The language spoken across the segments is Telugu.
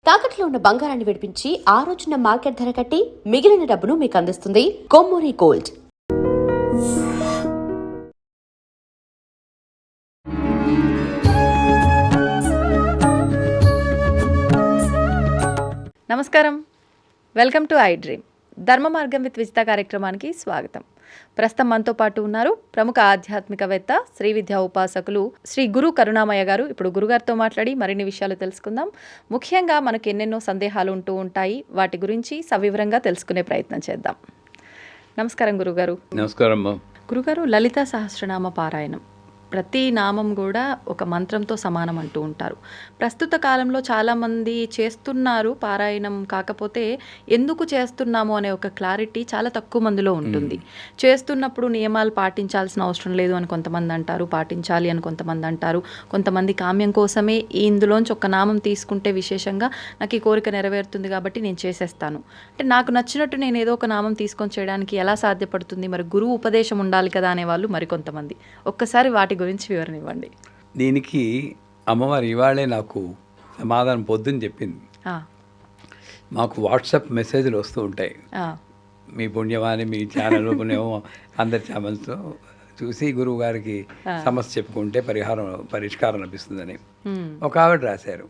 తాకట్లో ఉన్న బంగారాన్ని విడిపించి ఆ రోజున మార్కెట్ ధర కట్టి మిగిలిన డబ్బును మీకు అందిస్తుంది కొమ్మూరి గోల్డ్. నమస్కారం, వెల్కమ్ టు ఐ డ్రీమ్. ధర్మ మార్గం విత్ విజిత కార్యక్రమానికి స్వాగతం. ప్రస్తుతం మనతో పాటు ఉన్నారు ప్రముఖ ఆధ్యాత్మికవేత్త, శ్రీ విద్యా ఉపాసకులు శ్రీ గురు కరుణామయ్య గారు. ఇప్పుడు గురుగారితో మాట్లాడి మరిన్ని విషయాలు తెలుసుకుందాం. ముఖ్యంగా మనకు ఎన్నెన్నో సందేహాలు ఉంటూ ఉంటాయి, వాటి గురించి సవివరంగా తెలుసుకునే ప్రయత్నం చేద్దాం. నమస్కారం గురుగారు. నమస్కారం గురుగారు, లలితా సహస్రనామ పారాయణం ప్రతి నామం కూడా ఒక మంత్రంతో సమానం అంటూ ఉంటారు. ప్రస్తుత కాలంలో చాలామంది చేస్తున్నారు పారాయణం, కాకపోతే ఎందుకు చేస్తున్నాము అనే ఒక క్లారిటీ చాలా తక్కువ మందిలో ఉంటుంది. చేస్తున్నప్పుడు నియమాలు పాటించాల్సిన అవసరం లేదు అని కొంతమంది అంటారు, పాటించాలి అని కొంతమంది అంటారు. కొంతమంది కామ్యం కోసమే ఇందులోంచి ఒక నామం తీసుకుంటే విశేషంగా నాకు ఈ కోరిక నెరవేరుతుంది కాబట్టి నేను చేసేస్తాను, అంటే నాకు నచ్చినట్టు నేను ఏదో ఒక నామం తీసుకొని చేయడానికి ఎలా సాధ్యపడుతుంది, మరి గురువు ఉపదేశం ఉండాలి కదా అనేవాళ్ళు మరికొంతమంది. ఒక్కసారి వాటి గురించి వివరణ ఇవ్వండి. దీనికి అమ్మవారు ఇవాళే నాకు సమాధానం పొద్దున్న చెప్పింది. మాకు వాట్సాప్ మెసేజ్లు వస్తూ ఉంటాయి, మీ పుణ్యమాని మీ ఛానల్ పుణ్యమో అందరి ఛానల్తో చూసి గురువు గారికి సమస్య చెప్పుకుంటే పరిష్కారం లభిస్తుందని ఒక ఆవిడ రాశారు.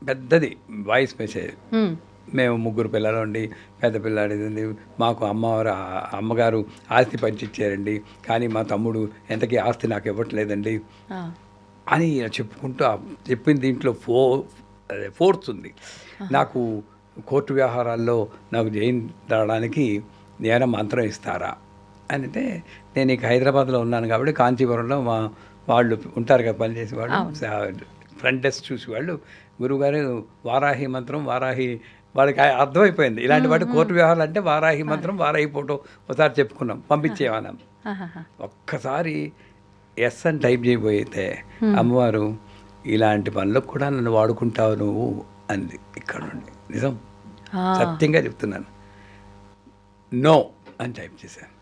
పెద్దది వాయిస్ మెసేజ్. మేము ముగ్గురు పిల్లలు ఉండి పెద్ద పిల్లాడిది, మాకు అమ్మగారు ఆస్తి పంచిచ్చారండి, కానీ మా తమ్ముడు ఎంతకీ ఆస్తి నాకు ఇవ్వట్లేదండి అని చెప్పుకుంటూ చెప్పిన దీంట్లో ఫోర్స్ ఉంది. నాకు కోర్టు వ్యవహారాల్లో నాకు జైన్ రావడానికి ఏమైనా మంత్రం ఇస్తారా అని అంటే, నేను ఇక హైదరాబాద్లో ఉన్నాను కాబట్టి కాంచీపురంలో మా వాళ్ళు ఉంటారు కదా పనిచేసే వాళ్ళు, ఫ్రంట్ డెస్క్ చూసి వాళ్ళు, గురువుగారు వారాహి మంత్రం, వారాహి వాళ్ళకి అర్థమైపోయింది ఇలాంటి వాటి కోర్టు వ్యవహారాలు అంటే వారాహి మంత్రం, వారాహి ఫోటో ఒకసారి చెప్పుకున్నాం, పంపించేవాళ్ళం. ఒక్కసారి ఎస్ అని టైప్ చేయబోయితే అమ్మవారు ఇలాంటి పనులకు కూడా నన్ను వాడుకుంటావు నువ్వు అంది. ఇక్కడ నుండి నిజం సత్యంగా చెప్తున్నాను, నో అని టైప్ చేశాను.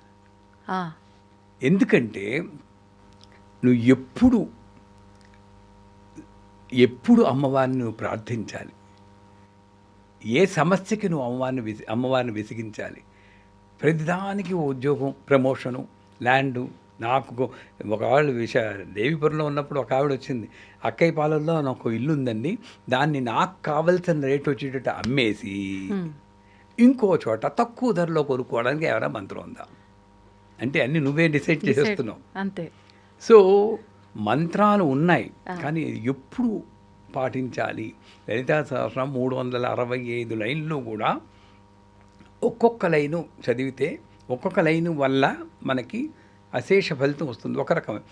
ఎందుకంటే నువ్వు ఎప్పుడు అమ్మవారిని నువ్వు ప్రార్థించాలి, ఏ సమస్యకి నువ్వు అమ్మవారిని విసిగించాలి. ప్రతిదానికి ఉద్యోగం, ప్రమోషను, ల్యాండు. నాకు ఒకవాళ్ళు దేవీపురంలో ఉన్నప్పుడు ఒక ఆవిడ వచ్చింది, అక్కయ్య పాలల్లో నాకు ఇల్లు ఉందండి, దాన్ని నాకు కావలసిన రేటు వచ్చేటట్టు అమ్మేసి ఇంకో చోట తక్కువ ధరలో కొనుక్కోవడానికి ఏమైనా మంత్రం ఉందా అంటే అన్నీ నువ్వే డిసైడ్ చేసేస్తున్నావు అంతే. సో మంత్రాలు ఉన్నాయి, కానీ ఎప్పుడు పాటించాలి. లలితా సహస్రం 365 లైన్లు కూడా ఒక్కొక్క లైను చదివితే ఒక్కొక్క లైను వల్ల మనకి అశేష ఫలితం వస్తుంది. ఒక రకమైన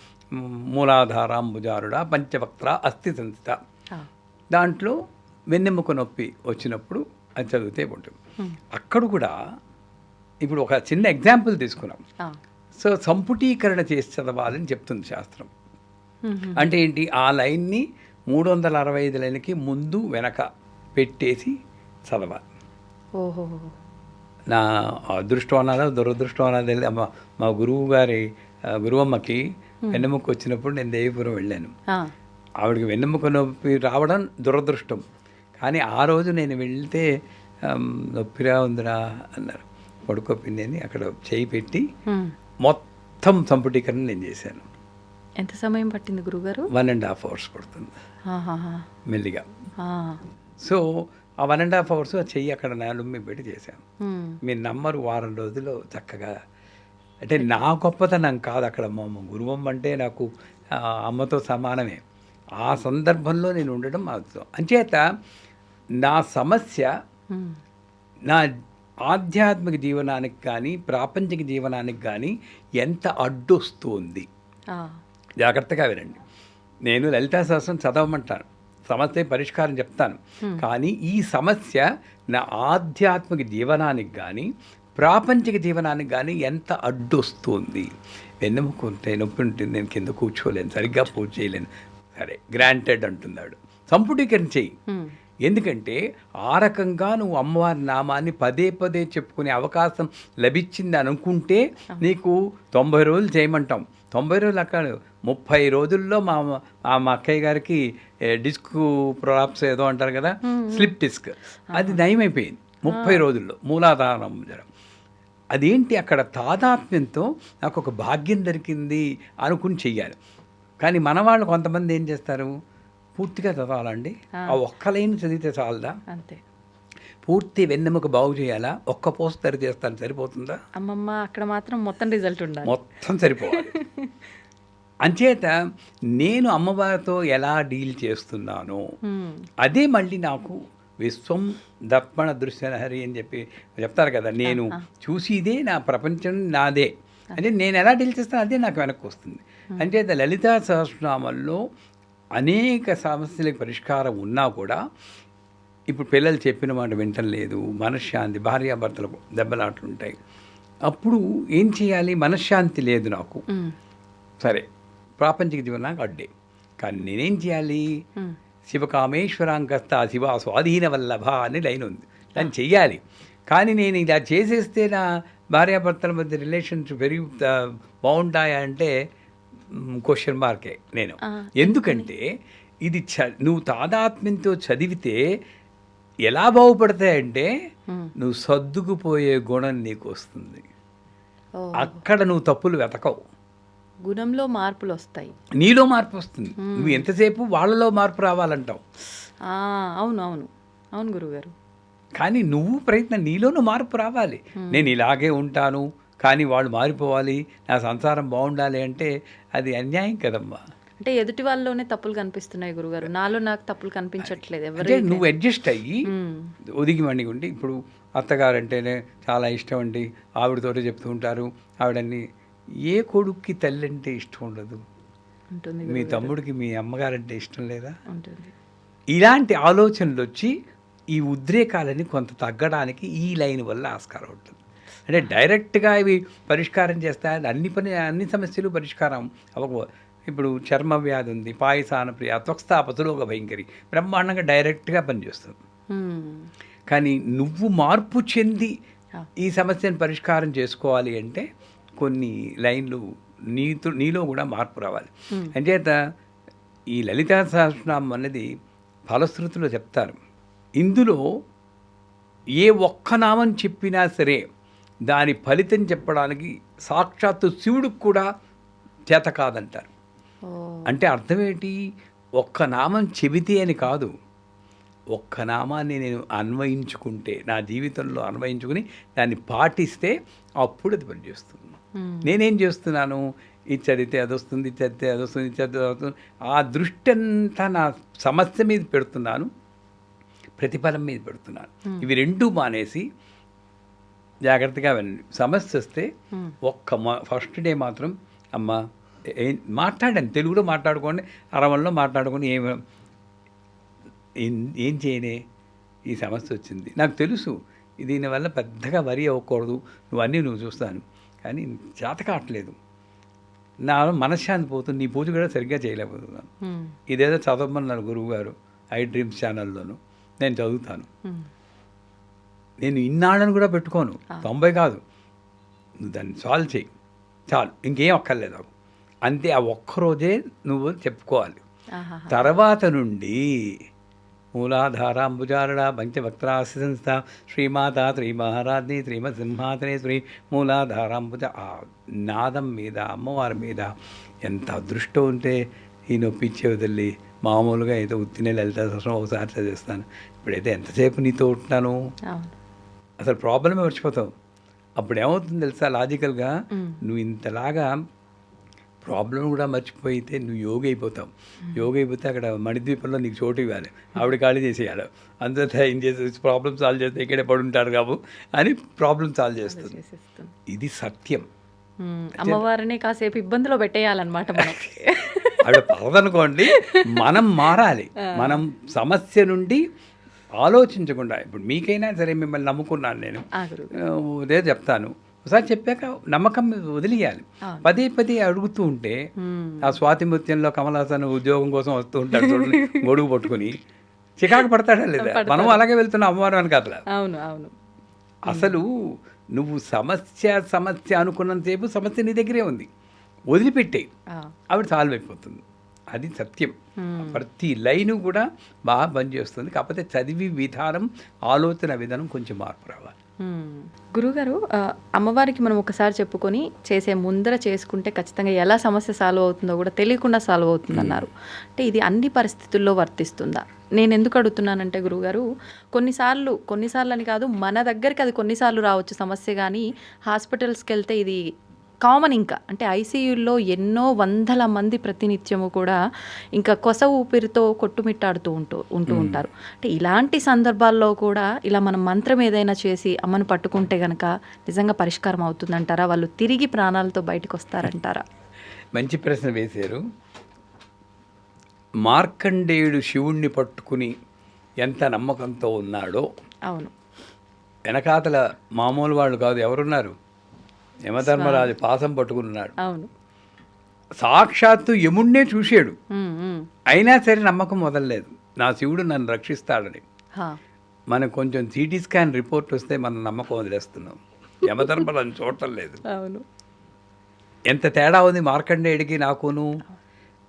మూలాధారాంబుజారుడ పంచవక్త్ర అస్థి సంస్థ, దాంట్లో వెన్నెముక నొప్పి వచ్చినప్పుడు అది చదివితే ఉంటుంది. అక్కడ కూడా ఇప్పుడు ఒక చిన్న ఎగ్జాంపుల్ తీసుకున్నాం. సో సంపుటీకరణ చేసి చదవాలని చెప్తుంది శాస్త్రం. అంటే ఏంటి, ఆ లైన్ని 365 లైన్కి ముందు వెనక పెట్టేసి చదవాలి. నా అదృష్టం అన్నదా దురదృష్టం అన్నది మా గురువమ్మకి వెన్నెముక వచ్చినప్పుడు నేను దేవీపురం వెళ్ళాను. ఆవిడకి వెన్నెముక నొప్పి రావడం దురదృష్టం, కానీ ఆ రోజు నేను వెళ్తే నొప్పిరా ఉందిరా అన్నారు. పడుకోపిండి అని అక్కడ చేయి పెట్టి మొత్తం సంపుటీకరణ నేను చేశాను. ఎంత సమయం పట్టింది గురుగారు? 1.5 hours పడుతుంది మెల్లిగా. సో ఆ 1.5 hours చెయ్యి అక్కడ నాలుగు పెట్టి చేశాను. మీరు నమ్మరు, వారం రోజులు చక్కగా. అంటే నా గొప్పతనం కాదు, అక్కడ మా గురువమ్మ అంటే నాకు అమ్మతో సమానమే. ఆ సందర్భంలో నేను ఉండడం అద్భుతం. అంచేత నా సమస్య నా ఆధ్యాత్మిక జీవనానికి కానీ ప్రాపంచిక జీవనానికి కానీ ఎంత అడ్డొస్తుంది, జాగ్రత్తగా వినండి. నేను లలితా సహస్రం చదవమంటాను, సమస్య పరిష్కారం చెప్తాను, కానీ ఈ సమస్య నా ఆధ్యాత్మిక జీవనానికి కానీ ప్రాపంచిక జీవనానికి కానీ ఎంత అడ్డొస్తుంది. వెన్నెముక ఉంటే నొప్పి ఉంటుంది, నేను కింద కూర్చోలేను, సరిగ్గా పూజ చేయలేను. సరే గ్రాంటెడ్ అంటున్నాడు, సంపుటీకరణ చెయ్యి. ఎందుకంటే ఆ రకంగా నువ్వు అమ్మవారి నామాన్ని పదే పదే చెప్పుకునే అవకాశం లభించింది అనుకుంటే నీకు 90 రోజులు చేయమంటాం. 90 రోజులు అక్కడ 30 రోజుల్లో మా అక్కయ్య గారికి డిస్క్ ప్రొలాప్స్ ఏదో అంటారు కదా, స్లిప్ డిస్క్, అది నయమైపోయింది 30 రోజుల్లో. మూలాధారం జ్వరం. అదేంటి, అక్కడ తాదాత్మ్యంతో నాకు ఒక భాగ్యం దొరికింది అనుకుని చెయ్యాలి. కానీ మన వాళ్ళు కొంతమంది ఏం చేస్తారు, పూర్తిగా చదవాలండి, ఆ ఒక్క లైన్ చదివితే చాలదా, అంతే, పూర్తి వెన్నెముక బాగు చేయాలా, ఒక్క పోస్ట్ తరి చేస్తాను సరిపోతుందా, అమ్మమ్మ అక్కడ మాత్రం మొత్తం రిజల్ట్ ఉండాలి, మొత్తం సరిపోవాలి. అంచేత నేను అమ్మవారితో ఎలా డీల్ చేస్తున్నానో అదే మళ్ళీ నాకు విశ్వం దర్పణ దృశ్యహరి అని చెప్పి చెప్తారు కదా, నేను చూసిదే నా ప్రపంచం నాదే అంటే నేను ఎలా డీల్ చేస్తాను అదే నాకు వెనక్కి వస్తుంది. అంచేత లలితా సహస్రనామంలో అనేక సమస్యలకు పరిష్కారం ఉన్నా కూడా ఇప్పుడు పిల్లలు చెప్పిన మాట వింటం లేదు, మనశ్శాంతి, భార్యాభర్తలకు దెబ్బలాట్లు ఉంటాయి, అప్పుడు ఏం చేయాలి, మనశ్శాంతి లేదు నాకు, సరే ప్రాపంచిక జీవనానికి అడ్డే, కానీ నేనేం చేయాలి, శివకామేశ్వరాంకస్త శివ స్వాధీన వల్లభ అని లైన్ ఉంది, దాన్ని చెయ్యాలి. కానీ నేను ఇలా చేసేస్తే నా భార్యాభర్తల మధ్య రిలేషన్స్ పెరిగి బాగుంటాయా అంటే క్వశ్చన్ మార్కే నేను. ఎందుకంటే ఇది నువ్వు తాదాత్మ్యంతో చదివితే ఎలా బాగుపడతాయంటే నువ్వు సర్దుకుపోయే గుణం నీకు వస్తుంది, అక్కడ నువ్వు తప్పులు వెతకవు, గుణంలో మార్పులు వస్తాయి, నీలో మార్పు వస్తుంది. నువ్వు ఎంతసేపు వాళ్ళలో మార్పు రావాలంటావు. అవును అవును అవును గురుగారు. కానీ నువ్వు ప్రయత్నం, నీలోనూ మార్పు రావాలి. నేను ఇలాగే ఉంటాను కానీ వాళ్ళు మారిపోవాలి, నా సంసారం బాగుండాలి అంటే అది అన్యాయం కదమ్మా. అంటే ఎదుటి వాళ్ళలోనే తప్పులు కనిపిస్తున్నాయి గురుగారు, నాలో నాకు తప్పులు కనిపించట్లేదు. అంటే నువ్వు అడ్జస్ట్ అయ్యి ఒదిగి మణిగి ఉండి, ఇప్పుడు అత్తగారంటేనే చాలా ఇష్టం అండి, ఆవిడతోటే చెప్తూ ఉంటారు, ఆవిడన్ని ఏ కొడుక్కి తల్లి అంటే ఇష్టం ఉండదు, మీ తమ్ముడికి మీ అమ్మగారంటే ఇష్టం లేదా, ఇలాంటి ఆలోచనలు వచ్చి ఈ ఉద్రేకాలని కొంత తగ్గడానికి ఈ లైన్ వల్ల ఆస్కారం ఉంటుంది. అంటే డైరెక్ట్గా ఇవి పరిష్కారం చేస్తాయని అన్ని సమస్యలు పరిష్కారం అవ్వకపో. ఇప్పుడు చర్మ వ్యాధి ఉంది, పాయసాన ప్రియ, త్వక్స్థాపతులోక భయంకరి, బ్రహ్మాండంగా డైరెక్ట్గా పనిచేస్తుంది. కానీ నువ్వు మార్పు చెంది ఈ సమస్యను పరిష్కారం చేసుకోవాలి అంటే కొన్ని లైన్లు నీలో కూడా మార్పు రావాలి. అంచేత ఈ లలితా సహస్రనామం అనేది ఫలశ్రుతిలో చెప్తారు, ఇందులో ఏ ఒక్క నామం చెప్పినా సరే దాని ఫలితం చెప్పడానికి సాక్షాత్తు శివుడికి కూడా చేత కాదంటారు. అంటే అర్థం ఏంటి, ఒక్క నామం చెబితే అని కాదు, ఒక్క నామాన్ని నేను అన్వయించుకుంటే, నా జీవితంలో అన్వయించుకుని దాన్ని పాటిస్తే అప్పుడు అది పనిచేస్తుంది. నేనేం చేస్తున్నాను, ఇది చదివితే అది వస్తుంది, ఇది చదివితే అది వస్తుంది, ఇది చదివితే అది వస్తుంది, ఆ దృష్టి అంతా నా సమస్య మీద పెడుతున్నాను, ప్రతిఫలం మీద పెడుతున్నాను. ఇవి రెండూ మానేసి జాగ్రత్తగా వెళ్ళండి. సమస్య వస్తే ఫస్ట్ డే మాత్రం అమ్మ మాట్లాడండి, తెలుగులో మాట్లాడుకోండి, అరవల్లో మాట్లాడుకొని ఏం చేయనే ఈ సమస్య వచ్చింది, నాకు తెలుసు దీనివల్ల పెద్దగా వరి అవ్వకూడదు, నువ్వు చూస్తాను కానీ చేత కావట్లేదు, నా మనశ్శాంతి పోతుంది, నీ పూజ కూడా సరిగ్గా చేయలేకపోతున్నాను, ఇదేదో చదవమన్నారు గురువు గారు ఐ డ్రీమ్స్ ఛానల్లోనూ, నేను చదువుతాను, నేను ఇన్నాళ్ళని కూడా పెట్టుకోను, 90 కాదు, నువ్వు దాన్ని సాల్వ్ చేయి చాలు, ఇంకేం అక్కర్లేదు అంతే. ఆ ఒక్కరోజే నువ్వు చెప్పుకోవాలి. తర్వాత నుండి మూలాధారాంబుజారణ పంచభక్త్రాస్య సంస్థ శ్రీమాత శ్రీ మహారాజ్ని శ్రీమత్ సింహాసనేశ్వరి మూలాధారాంబుజ, ఆ నాదం మీద అమ్మవారి మీద ఎంత అదృష్టం ఉంటే ఈ నొప్పిచ్చే వదిలి మామూలుగా అయితే ఉత్తినే లలిత సహస్రం ఒకసారి చదివిస్తాను, ఇప్పుడైతే ఎంతసేపు నీతో ఉంటున్నాను, అసలు ప్రాబ్లమే మర్చిపోతావు. అప్పుడు ఏమవుతుంది తెలుసా, లాజికల్గా నువ్వు ఇంతలాగా ప్రాబ్లం కూడా మర్చిపోయితే నువ్వు యోగి అయిపోతావు. యోగి అయిపోతే అక్కడ మణిద్వీపంలో నీకు చోటు ఇవ్వాలి, ఆవిడ ఖాళీ చేసేయాలి, అంతా ఏం చేసి ప్రాబ్లం సాల్వ్ చేస్తే ఇక్కడే పడుంటారు కాబు అని ప్రాబ్లం సాల్వ్ చేస్తుంది. ఇది సత్యం. అమ్మవారిని కాసేపు ఇబ్బందిలో పెట్టేయాలన్నమాట మనం. ఆవిడ పడదనుకోండి, మనం మారాలి. మనం సమస్య నుండి ఆలోచించకుండా, ఇప్పుడు మీకైనా సరే మిమ్మల్ని నమ్ముకున్నాను నేను, ఇదే చెప్తాను, ఒకసారి చెప్పాక నమ్మకం వదిలేయాలి. పదే పదే అడుగుతూ ఉంటే, ఆ స్వాతిముత్యంలో కమల్ హాసన్ ఉద్యోగం కోసం వస్తూ ఉంటాడు చూడండి, గొడుగు పట్టుకుని, చికాకు పడతాడా లేదా, మనం అలాగే వెళ్తున్నాం అమ్మవారు అని కదా. అవును అవును. అసలు నువ్వు సమస్య అనుకున్నంతసేపు సమస్య నీ దగ్గరే ఉంది, వదిలిపెట్టాయి, ఆవిడ సాల్వ్ అయిపోతుంది. అది సత్యం. ప్రతి లైను కూడా బాగా పనిచేస్తుంది. కాకపోతే చదివి విధానం, ఆలోచన విధానం కొంచెం మార్పు రావాలి. గురుగారు, అమ్మవారికి మనం ఒకసారి చెప్పుకొని చేసే ముందర చేసుకుంటే ఖచ్చితంగా ఎలా సమస్య సాల్వ్ అవుతుందో కూడా తెలియకుండా సాల్వ్ అవుతుంది అన్నారు. అంటే ఇది అన్ని పరిస్థితుల్లో వర్తిస్తుందా? నేను ఎందుకు అడుగుతున్నానంటే గురుగారు, కొన్నిసార్లు అని కాదు, మన దగ్గరికి అది కొన్నిసార్లు రావచ్చు సమస్య, కానీ హాస్పిటల్స్కి వెళ్తే ఇది కామన్. ఇంకా అంటే ఐసీయూల్లో ఎన్నో వందల మంది ప్రతినిత్యము కూడా ఇంకా కొస ఊపిరితో కొట్టుమిట్టాడుతూ ఉంటూ ఉంటారు. అంటే ఇలాంటి సందర్భాల్లో కూడా ఇలా మనం మంత్రం ఏదైనా చేసి అమ్మను పట్టుకుంటే కనుక నిజంగా పరిష్కారం అవుతుందంటారా? వాళ్ళు తిరిగి ప్రాణాలతో బయటకు వస్తారంటారా? మంచి ప్రశ్న వేశారు. మార్కండేయుడు శివుణ్ణి పట్టుకుని ఎంత నమ్మకంతో ఉన్నాడో, అవును, వెనకాతల మామూలు వాళ్ళు కాదు, ఎవరున్నారు? యమధర్మరాజు పాసం పట్టుకున్నాడు. అవును, సాక్షాత్తు యముణ్ణే చూశాడు. అయినా సరే నమ్మకం వదలలేదు, నా శివుడు నన్ను రక్షిస్తాడని. మనకు కొంచెం సిటీ స్కాన్ రిపోర్ట్ వస్తే మనం నమ్మకం వదిలేస్తున్నాం, యమధర్మరాజు చూడటం లేదు. అవును, ఎంత తేడా ఉంది మార్కండేయుడికి నాకును.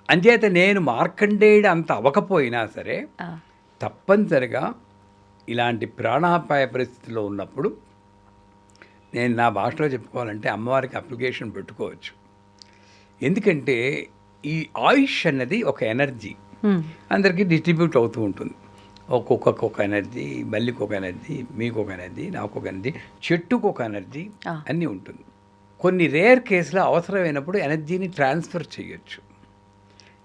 అంచేత నేను మార్కండేయుడు అంత అవ్వకపోయినా సరే తప్పనిసరిగా ఇలాంటి ప్రాణాపాయ పరిస్థితిలో ఉన్నప్పుడు నేను నా భాషలో చెప్పుకోవాలంటే అమ్మవారికి అప్లికేషన్ పెట్టుకోవచ్చు. ఎందుకంటే ఈ ఆయుష్ అన్నది ఒక ఎనర్జీ, అందరికీ డిస్ట్రిబ్యూట్ అవుతూ ఉంటుంది. ఒక్కొక్క ఎనర్జీ, బల్లికి ఒక ఎనర్జీ, మీకు ఒక ఎనర్జీ, నాకు ఒక ఎనర్జీ, చెట్టుకు ఒక ఎనర్జీ, అన్నీ ఉంటుంది. కొన్ని రేర్ కేసులో అవసరమైనప్పుడు ఎనర్జీని ట్రాన్స్ఫర్ చేయొచ్చు.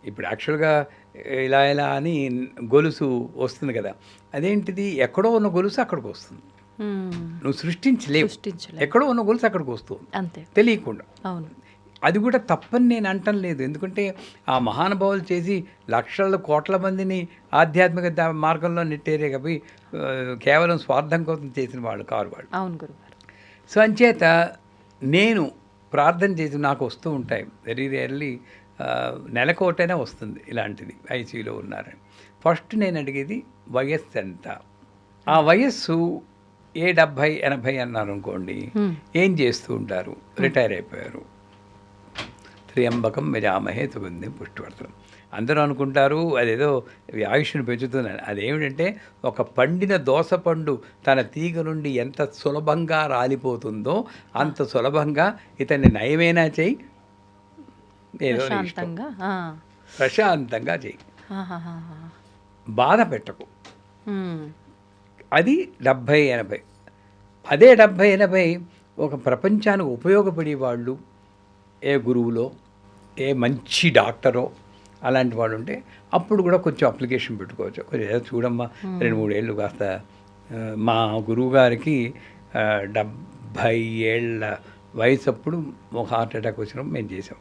ఇప్పుడు యాక్చువల్గా ఇలా అని గొలుసు వస్తుంది కదా, అదేంటిది? ఎక్కడో ఉన్న గొలుసు అక్కడికి వస్తుంది, నువ్వు సృష్టించలేవు. ఎక్కడో ఉన్న గొలుసు అక్కడికి వస్తుంది అంతే, తెలియకుండా. అవును, అది కూడా తప్పని నేను అంటం లేదు. ఎందుకంటే ఆ మహానుభావులు చేసి లక్షల కోట్ల మందిని ఆధ్యాత్మిక మార్గంలో నెట్టేరే కాబట్టి కేవలం స్వార్థం కోసం చేసిన వాళ్ళు కారు వాళ్ళు. అవును గురుగారు. సో అంచేత నేను ప్రార్థన చేసి నాకు వస్తూ ఉంటాయి వెరీ రేర్లీ, నెలకోటైనా వస్తుంది ఇలాంటిది, ఐసీయూలో ఉన్నారని. ఫస్ట్ నేను అడిగేది వయస్సు ఎంత. ఆ వయస్సు 70-80 అన్నారు అనుకోండి, ఏం చేస్తూ ఉంటారు? రిటైర్ అయిపోయారు. త్ర్యంబకం యజామహే సుగంధిం పుష్టివర్ధనం. అందరూ అనుకుంటారు అదేదో ఆయుష్ను పెంచుతుందని. అదేమిటంటే ఒక పండిన దోసపండు తన తీగ నుండి ఎంత సులభంగా రాలిపోతుందో అంత సులభంగా ఇతన్ని నయమైనా చెయ్యి, ఏదో ప్రశాంతంగా చెయ్యి, బాధ పెట్టకు. అది 70-80. అదే 70-80 ఒక ప్రపంచానికి ఉపయోగపడే వాళ్ళు, ఏ గురువులో, ఏ మంచి డాక్టరో అలాంటి వాళ్ళు ఉంటే అప్పుడు కూడా కొంచెం అప్లికేషన్ పెట్టుకోవచ్చు. కొంచెం ఏదో చూడమ్మా 2-3 ఏళ్ళు కాస్త. మా గురువు గారికి 70 ఏళ్ళ వయసు అప్పుడు ఒక హార్ట్ అటాక్ వచ్చినప్పుడు మేము చేసాం.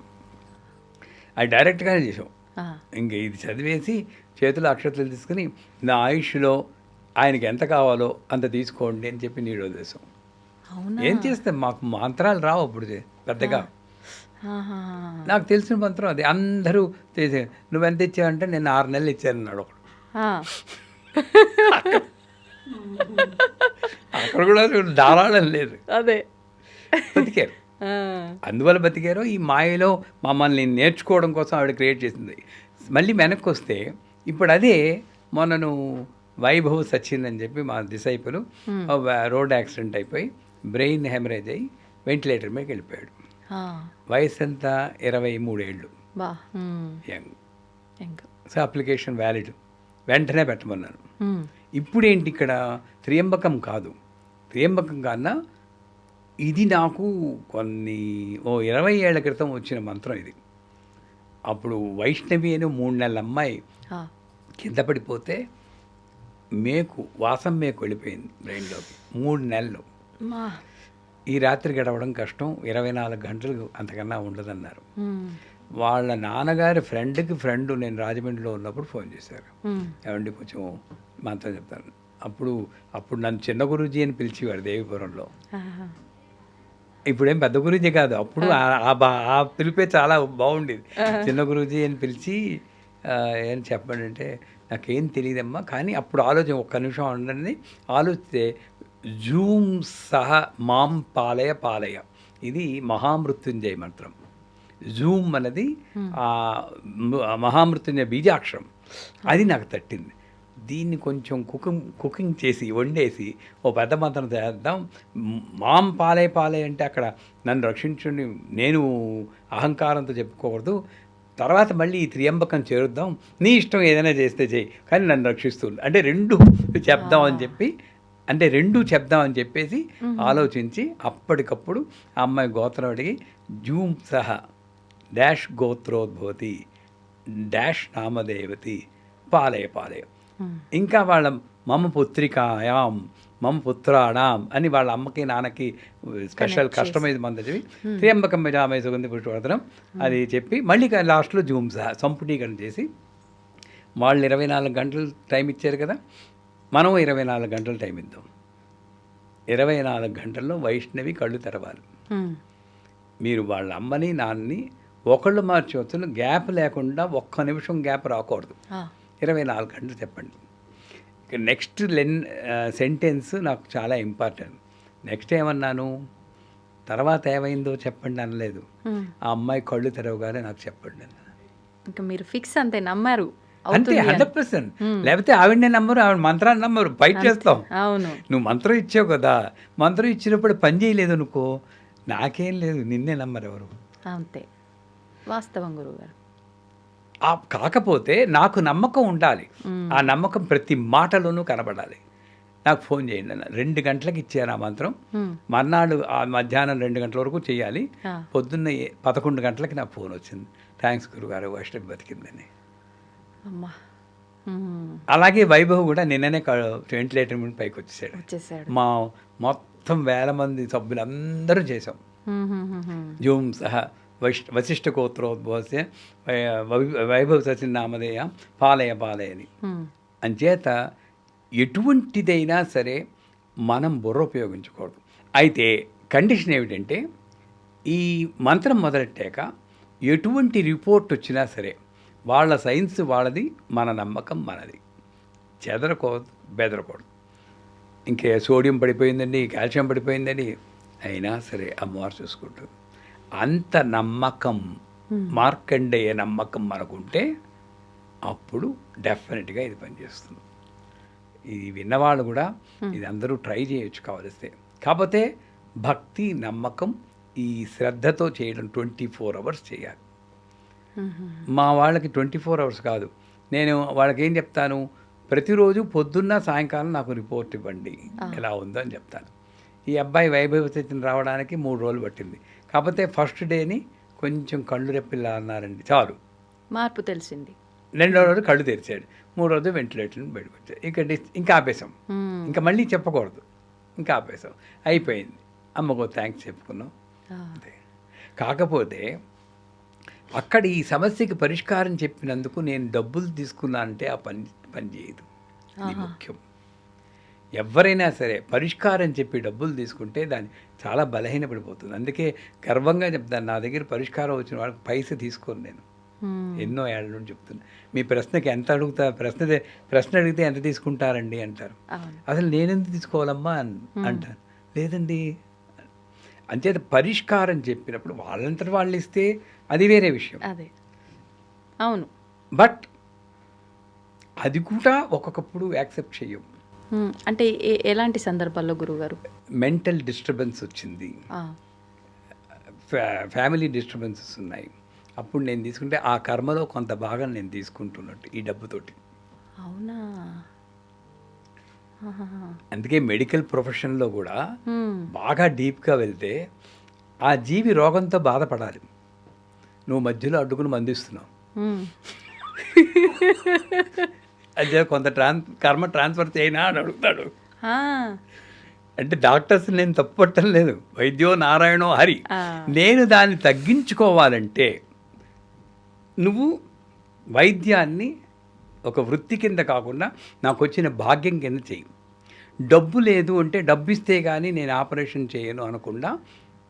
అది డైరెక్ట్గానే చేసాం. ఇంక ఇది చదివేసి చేతులు అక్షతలు తీసుకుని నా ఆయుష్లో ఆయనకి ఎంత కావాలో అంత తీసుకోండి అని చెప్పి నీళ్ళు వదిలేసాం. ఏం చేస్తాం, మాకు మంత్రాలు రావు అప్పుడు పెద్దగా. నాకు తెలిసిన మంత్రం అది, అందరూ చేసే. నువ్వెంత ఇచ్చావంటే నేను 6 నెలలు ఇచ్చానన్నాడు ఒకడు. అక్కడ కూడా ధారాళం లేదు, అదే బతికారు. అందువల్ల బతికారు. ఈ మాయలో మమ్మల్ని నేర్చుకోవడం కోసం ఆవిడ క్రియేట్ చేసింది. మళ్ళీ వెనక్కి వస్తే ఇప్పుడు అదే మొన్నను వైభవ్ సచిన్ అని చెప్పి మా డిసైపుల్ రోడ్ యాక్సిడెంట్ అయిపోయి బ్రెయిన్ హెమరేజ్ అయ్యి వెంటిలేటర్ మీదకి వెళ్ళిపోయాడు. వయసు ఎంత? 23 ఏళ్ళు, యంగ్. సో అప్లికేషన్ వ్యాలిడ్, వెంటనే పెట్టమన్నాను. ఇప్పుడేంటి ఇక్కడ త్రియంబకం కాదు, త్రియంబకం కన్నా ఇది నాకు 20 ఏళ్ల క్రితం వచ్చిన మంత్రం ఇది. అప్పుడు వైష్ణవి అని 3 నెలల అమ్మాయి కింద పడిపోతే వాసం మేకు వెళ్ళిపోయింది బ్రెయిన్లోకి. 3 నెలలు. ఈ రాత్రి గడవడం కష్టం, 24 గంటలు అంతకన్నా ఉండదన్నారు. వాళ్ళ నాన్నగారి ఫ్రెండ్ నేను రాజమండ్రిలో ఉన్నప్పుడు ఫోన్ చేశారు, ఏమండి కొంచెం మంత్రం చెప్తాను. అప్పుడు నన్ను చిన్న గురూజీ అని పిలిచేవారు దేవిపురంలో. ఇప్పుడేం పెద్ద గురూజీ కాదు, అప్పుడు ఆ పిలిపే చాలా బాగుండేది. చిన్న గురూజీ అని పిలిచి ఏం చెప్పండి అంటే, నాకేం తెలియదమ్మా, కానీ అప్పుడు ఆలోచన, ఒక్క నిమిషం ఉండండి ఆలోచిస్తే, జూమ్ సహ మాం పాలయ పాలయ, ఇది మహామృత్యుంజయ మంత్రం. జూమ్ అన్నది ఆ మహామృత్యుంజయ బీజాక్షరం, అది నాకు తట్టింది. దీన్ని కొంచెం కుకింగ్ చేసి వండేసి ఓ పెద్ద మంత్రం చేద్దాం. మాం పాలే పాలే అంటే అక్కడ నన్ను రక్షించుని నేను అహంకారంతో చెప్పుకోకూడదు. తర్వాత మళ్ళీ ఈ త్రియంబకం చేరుద్దాం, నీ ఇష్టం ఏదైనా చేస్తే చేయి, కానీ నన్ను రక్షిస్తూ అంటే రెండు చెప్దామని చెప్పేసి ఆలోచించి అప్పటికప్పుడు ఆ అమ్మాయి గోత్రం అడిగి జూమ్ సహా డాష్ గోత్రోద్భవతి డాష్ నామదేవతి పాలయ పాలయ, ఇంకా వాళ్ళ మమ పుత్రికాయాం మమ పుత్రాణం అని వాళ్ళ అమ్మకి నాన్నకి స్పెషల్ కస్టమైజ్ మంది చెప్పి త్రియంబకం యజామహే సుగంధి పుష్టివర్ధనం అది చెప్పి మళ్ళీ లాస్ట్లో జూమ్ సహా సంపుటీకరణ చేసి వాళ్ళు 24 గంటలు టైం ఇచ్చారు కదా, మనం 24 గంటలు టైం ఇద్దాం. 24 గంటల్లో వైష్ణవి కళ్ళు తెరవాలి. మీరు వాళ్ళ అమ్మని నాన్నని ఒకళ్ళు మార్చవచ్చును, గ్యాప్ లేకుండా ఒక్క నిమిషం గ్యాప్ రాకూడదు. 24 గంటలు చెప్పండి. నెక్స్ట్ సెంటెన్స్ నాకు చాలా ఇంపార్టెంట్. నెక్స్ట్ ఏమన్నాను, తర్వాత ఏమైందో చెప్పండి అనలేదు. ఆ అమ్మాయి కళ్ళు తెరవగానే నాకు చెప్పండి అన్నాను. ఇంకా మీరు ఫిక్స్ అంతే, నమ్మారు అంతే 100%. లేకపోతే ఆవిడనే నమ్మరు, ఆవిడ మంత్రాన్ని నమ్మరు, బయట చేస్తాం. అవును, నువ్వు మంత్రం ఇచ్చావు కదా, మంత్రం ఇచ్చినప్పుడు పని చేయలేదు అనుకో, నాకేం లేదు, నిన్నే నమ్మరు ఎవరు. అంతే వాస్తవం గురువుగారు. కాకపోతే నాకు నమ్మకం ఉండాలి, ఆ నమ్మకం ప్రతి మాటలోనూ కనబడాలి. నాకు ఫోన్ చేయండి అన్న, 2 గంటలకు ఇచ్చాను ఆ మంత్రం. మర్నాడు ఆ మధ్యాహ్నం 2 గంటల వరకు చేయాలి. పొద్దున్న 11 గంటలకి నాకు ఫోన్ వచ్చింది, థ్యాంక్స్ గురుగారు వైష్ణవి బతికిందని. అలాగే వైభవ్ కూడా నిన్ననే వెంటిలేటర్ మీద పైకి వచ్చేసాడు. మా మొత్తం 1000 మంది సభ్యులందరూ చేసాం జూమ్ సహా వశిష్ఠ గోత్రోద్భవస్య వైభవ్ సచిన్ నామధేయ పాలయ పాలయని. అంచేత ఎటువంటిదైనా సరే మనం బుర్ర ఉపయోగించకూడదు. అయితే కండిషన్ ఏమిటంటే, ఈ మంత్రం మొదలెట్టాక ఎటువంటి రిపోర్ట్ వచ్చినా సరే వాళ్ళ సైన్స్ వాళ్ళది, మన నమ్మకం మనది. చెదరకూడదు, బెదరకూడదు. ఇంకే సోడియం పడిపోయిందండి, కాల్షియం పడిపోయిందండి, అయినా సరే అమ్మవారు చూసుకుంటుంది. అంత నమ్మకం, మార్కండేయ నమ్మకం మనకుంటే అప్పుడు డెఫినెట్గా ఇది పనిచేస్తుంది. ఇది విన్నవాళ్ళు కూడా ఇది అందరూ ట్రై చేయొచ్చు కావలిస్తే. కాకపోతే భక్తి, నమ్మకం, ఈ శ్రద్ధతో చేయడం 24 అవర్స్ చేయాలి. మా వాళ్ళకి 24 అవర్స్ కాదు, నేను వాళ్ళకి ఏం చెప్తాను, ప్రతిరోజు పొద్దున్న సాయంకాలం నాకు రిపోర్ట్ ఇవ్వండి ఎలా ఉందో అని చెప్తాను. ఈ అబ్బాయి వైభవ స్థితిని రావడానికి 3 రోజులు పట్టింది. కాకపోతే ఫస్ట్ డేని కొంచెం కళ్ళు రెప్పిల్లా అన్నారండి, చాలు మార్పు తెలిసింది. 2వ రోజు కళ్ళు తెరిచాడు, 3వ రోజు వెంటిలేటర్ బయటకు వచ్చాడు. ఇంకా ఆపేసాం, ఇంకా మళ్ళీ చెప్పకూడదు, ఇంకా ఆపేసాం, అయిపోయింది. అమ్మకో థ్యాంక్స్ చెప్పుకున్నాం అంతే. కాకపోతే అక్కడ ఈ సమస్యకి పరిష్కారం చెప్పినందుకు నేను డబ్బులు తీసుకున్నానంటే ఆ పని చేయదు. ఇది ముఖ్యం. ఎవరైనా సరే పరిష్కారం చెప్పి డబ్బులు తీసుకుంటే దాన్ని చాలా బలహీనపడిపోతుంది. అందుకే గర్వంగా చెప్తాను, నా దగ్గర పరిష్కారం వచ్చిన వాళ్ళకి పైసా తీసుకోను నేను. ఎన్నో ఏళ్ళ నుండి చెప్తున్నా. మీ ప్రశ్నకి ఎంత అడుగుతా, ప్రశ్న అడిగితే ఎంత తీసుకుంటారండి అంటారు. అసలు నేనెందుకు తీసుకోవాలమ్మా అంటాను. లేదండి, అంచేత పరిష్కారం చెప్పినప్పుడు వాళ్ళంతటి వాళ్ళు ఇస్తే అది వేరే విషయం. అదే అవును, బట్ అది కూడా ఒక్కొక్కప్పుడు యాక్సెప్ట్ చెయ్యం. అంటే ఎలాంటి సందర్భాల్లో గురుగారు? మెంటల్ డిస్టర్బెన్స్ వచ్చింది, ఫ్యామిలీ డిస్టర్బెన్సెస్ ఉన్నాయి, అప్పుడు నేను తీసుకుంటే ఆ కర్మలో కొంత భాగం నేను తీసుకుంటున్నట్టు ఈ డబ్బుతోటి. అవునా? అందుకే మెడికల్ ప్రొఫెషన్లో కూడా బాగా డీప్గా వెళ్తే ఆ జీవి రోగంతో బాధపడాలి, నువ్వు మధ్యలో అడ్డుకుని మందిస్తున్నావు, అదే కొంత కర్మ ట్రాన్స్ఫర్ చేయనా అని అడుగుతాడు. అంటే డాక్టర్స్ నేను తప్పట్టం లేదు, వైద్యో నారాయణో హరి. నేను దాన్ని తగ్గించుకోవాలంటే నువ్వు వైద్యాన్ని ఒక వృత్తి కింద కాకుండా నాకు వచ్చిన భాగ్యం కింద చెయ్యి. డబ్బు లేదు అంటే డబ్బు ఇస్తే కానీ నేను ఆపరేషన్ చేయను అనకుండా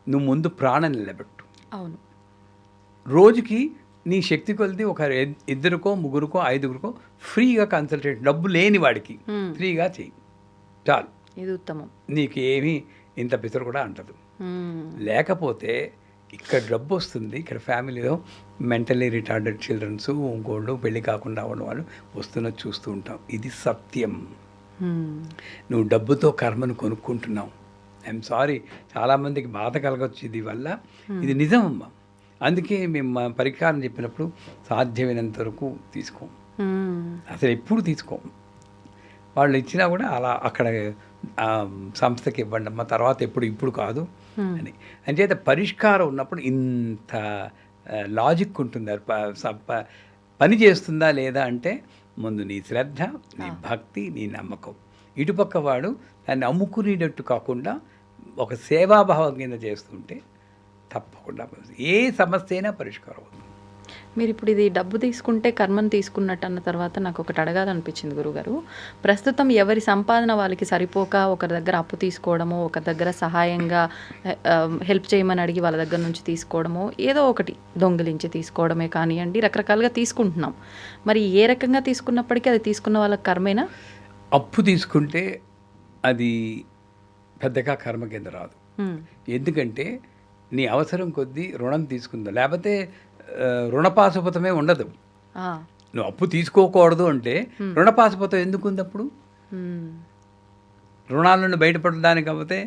నువ్వు ముందు ప్రాణం నిలబెట్టు. అవును, రోజుకి నీ శక్తి కొలిది ఒక 2కో 3కో 5కో ఫ్రీగా కన్సల్టేషన్, డబ్బు లేని వాడికి ఫ్రీగా చెయ్యి, చాలు. ఇది ఉత్తమం. నీకు ఏమీ ఇంత పిసరు కూడా అంటదు. లేకపోతే ఇక్కడ డబ్బు వస్తుంది, ఇక్కడ ఫ్యామిలీలో మెంటలీ రిటార్డెడ్ చిల్డ్రన్స్ ఇంకోళ్ళు పెళ్ళి కాకుండా ఉన్న వాళ్ళు వస్తున్నది చూస్తూ ఉంటాం. ఇది సత్యం. నువ్వు డబ్బుతో కర్మను కొనుక్కుంటున్నావు. ఐఎమ్ సారీ, చాలామందికి బాధ కలగచ్చు ఇది వల్ల. ఇది నిజమమ్మా. అందుకే మేము మా పరిష్కారం చెప్పినప్పుడు సాధ్యమైనంత వరకు తీసుకోం, అసలు ఎప్పుడు తీసుకోం. వాళ్ళు ఇచ్చినా కూడా అలా అక్కడ సంస్థకి ఇవ్వండి అమ్మా, తర్వాత ఇప్పుడు కాదు అని. అంచేత పరిష్కారం ఉన్నప్పుడు ఇంత లాజిక్ ఉంటుంది. పని చేస్తుందా లేదా అంటే ముందు నీ శ్రద్ధ, నీ భక్తి, నీ నమ్మకం. ఇటుపక్క వాడు దాన్ని అమ్ముకునేటట్టు కాకుండా ఒక సేవాభావం కింద చేస్తుంటే తప్పకుండా ఏ సమస్య అయినా పరిష్కారం అవుతుంది. మీరు ఇప్పుడు ఇది డబ్బు తీసుకుంటే కర్మను తీసుకున్నట్టు అన్న తర్వాత నాకు ఒకటి అడగాలనిపించింది గురుగారు. ప్రస్తుతం ఎవరి సంపాదన వాళ్ళకి సరిపోక ఒకరి దగ్గర అప్పు తీసుకోవడమో, ఒకరి దగ్గర సహాయంగా హెల్ప్ చేయమని అడిగి వాళ్ళ దగ్గర నుంచి తీసుకోవడమో, ఏదో ఒకటి దొంగిలించి తీసుకోవడమే కానివ్వండి, రకరకాలుగా తీసుకుంటున్నాం. మరి ఏ రకంగా తీసుకున్నప్పటికీ అది తీసుకున్న వాళ్ళకి కర్మేనా? అప్పు తీసుకుంటే అది పెద్దగా కర్మ కింద రాదు. ఎందుకంటే నీ అవసరం కొద్దీ రుణం తీసుకుందా, లేకపోతే రుణపాశుపతమే ఉండదు. నువ్వు అప్పు తీసుకోకూడదు అంటే రుణపాశుపతం ఎందుకు ఉంది? అప్పుడు రుణాల నుండి బయటపడడానికి కాకపోతే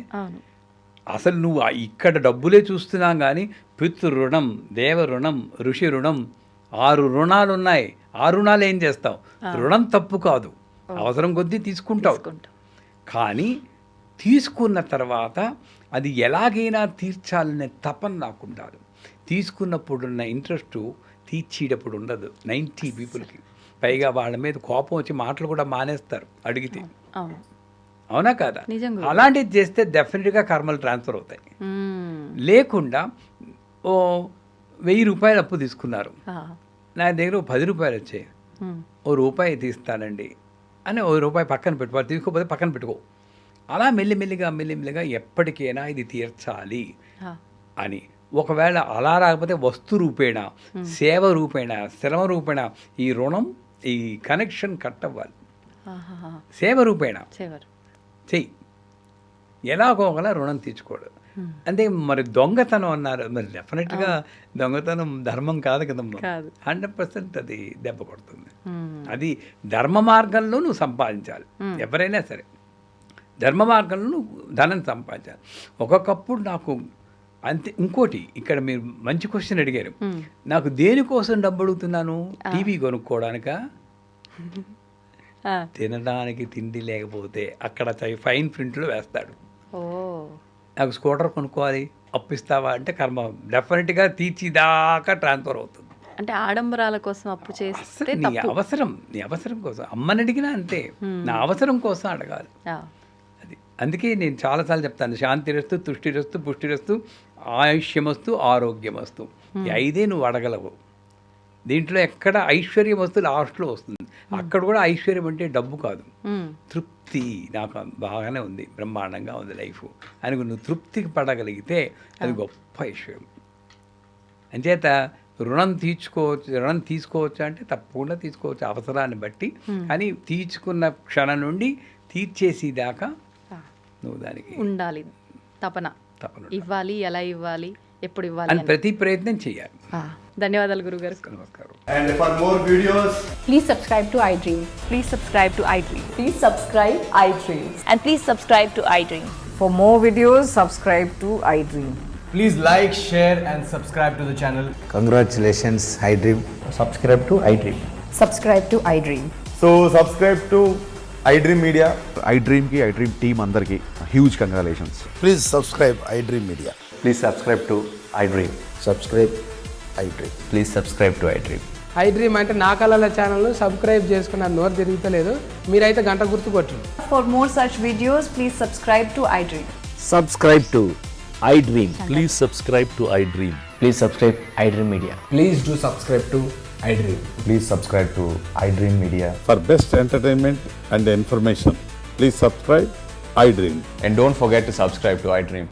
అసలు నువ్వు ఇక్కడ డబ్బులే చూస్తున్నాం కానీ పితృ రుణం, దేవ రుణం, ఋషి రుణం, 6 రుణాలు ఉన్నాయి. ఆ రుణాలు ఏం చేస్తావు? రుణం తప్పు కాదు, అవసరం కొద్దీ తీసుకుంటావు. కానీ తీసుకున్న తర్వాత అది ఎలాగైనా తీర్చాలనే తపన నాకు ఉండాలి. తీసుకున్నప్పుడున్న ఇంట్రెస్ట్ తీర్చేటప్పుడు ఉండదు 90 పీపుల్కి. పైగా వాళ్ళ మీద కోపం వచ్చి మాటలు కూడా మానేస్తారు అడిగితే. అవునా కాదా? అలాంటిది చేస్తే డెఫినెట్గా కర్మలు ట్రాన్స్ఫర్ అవుతాయి. లేకుండా ఓ 1000 రూపాయలు అప్పు తీసుకున్నారు, నా దగ్గర 10 రూపాయలు వచ్చాయి, ₹1 తీస్తానండి అని ₹1 పక్కన పెట్టుకోవాలి. తీసుకోకపోతే పక్కన పెట్టుకో. అలా మెల్లిమెల్లిగా ఎప్పటికైనా ఇది తీర్చాలి అని. ఒకవేళ అలా రాకపోతే వస్తు రూపేణ, సేవ రూపేణ, శ్రమ రూపేణ ఈ రుణం, ఈ కనెక్షన్ కట్ అవ్వాలి. సేవ రూపేణ చెయ్యి, ఎలాగోగలా రుణం తీర్చుకోడు. అంటే మరి దొంగతనం అన్నారు, మరి డెఫినెట్గా దొంగతనం ధర్మం కాదు కదమ్మా. 100% అది దెబ్బ కొడుతుంది. అది ధర్మ మార్గంలో నువ్వు సంపాదించాలి. ఎవరైనా సరే ధర్మ మార్గంలో నువ్వు ధనం సంపాదించాలి. ఒక్కొక్కప్పుడు నాకు అంతే. ఇంకోటి, ఇక్కడ మీరు మంచి క్వశ్చన్ అడిగారు. నాకు దేనికోసం డబ్బు అడుగుతున్నాను? టీవీ కొనుక్కోవడానిక? తినడానికి తిండి లేకపోతే అక్కడ ఫైన్ ప్రింట్లో వేస్తాడు. నాకు స్కూటర్ కొనుక్కోవాలి, అప్పిస్తావా అంటే కర్మ డెఫినెట్గా తీర్చిదాకా ట్రాన్స్ఫర్ అవుతుంది. అంటే ఆడంబరాల కోసం అప్పు చేస్తే నీ అవసరం కోసం అమ్మని అడిగినా అంతే, నా అవసరం కోసం అడగాలి. అది అందుకే నేను చాలాసార్లు చెప్తాను, శాంతిరస్తు, తుష్టిరస్తు, పుష్టిరస్తు, ఆయుష్యమస్తు, ఆరోగ్యమస్తు. ఈ 5 నువ్వు అడగలవు. దీంట్లో ఎక్కడ ఐశ్వర్యం వస్తు లాస్ట్లో వస్తుంది. అక్కడ కూడా ఐశ్వర్యం అంటే డబ్బు కాదు, తృప్తి. నాకు బాగానే ఉంది, బ్రహ్మాండంగా ఉంది లైఫ్ అని నువ్వు తృప్తికి పడగలిగితే అది గొప్ప ఐశ్వర్యం. అంచేత రుణం తీసుకోవచ్చు అంటే తప్పకుండా తీసుకోవచ్చు అవసరాన్ని బట్టి. కానీ తీర్చుకున్న క్షణం నుండి తీర్చేసేదాకా నువ్వు దానికి ఉండాలి. తపన ఇవ్వాలి, ఎలా ఇవ్వాలి, ఎప్పుడు ఇవ్వాలి అని ప్రతి ప్రయత్నం చేయాలి. ధన్యవాదాలు గురుగారు. నమస్కారం. And for more videos, please subscribe to iDream. Please subscribe to iDream. Please subscribe iDream. And please subscribe to iDream. For more videos, subscribe to iDream. please like, share and subscribe to the channel. Congratulations, iDream. Subscribe to iDream. Subscribe to iDream. So subscribe to iDream Media. iDream team andarki huge congratulations. Please subscribe iDream Media. Please subscribe to iDream. Subscribe iDream. Please subscribe to iDream. iDream అంటే నా కళల ఛానల్ను సబ్స్క్రైబ్ చేసుకున్న నోరు తిరుగుతలేదు, మీరైతే గంట గుర్తు కొట్టండి. For more such videos, please subscribe to iDream. Subscribe to iDream. Please subscribe to iDream. Please subscribe iDream Media. Please do subscribe to iDream. Please subscribe to iDream Media. For best entertainment and information, please subscribe iDream. And don't forget to subscribe to iDream.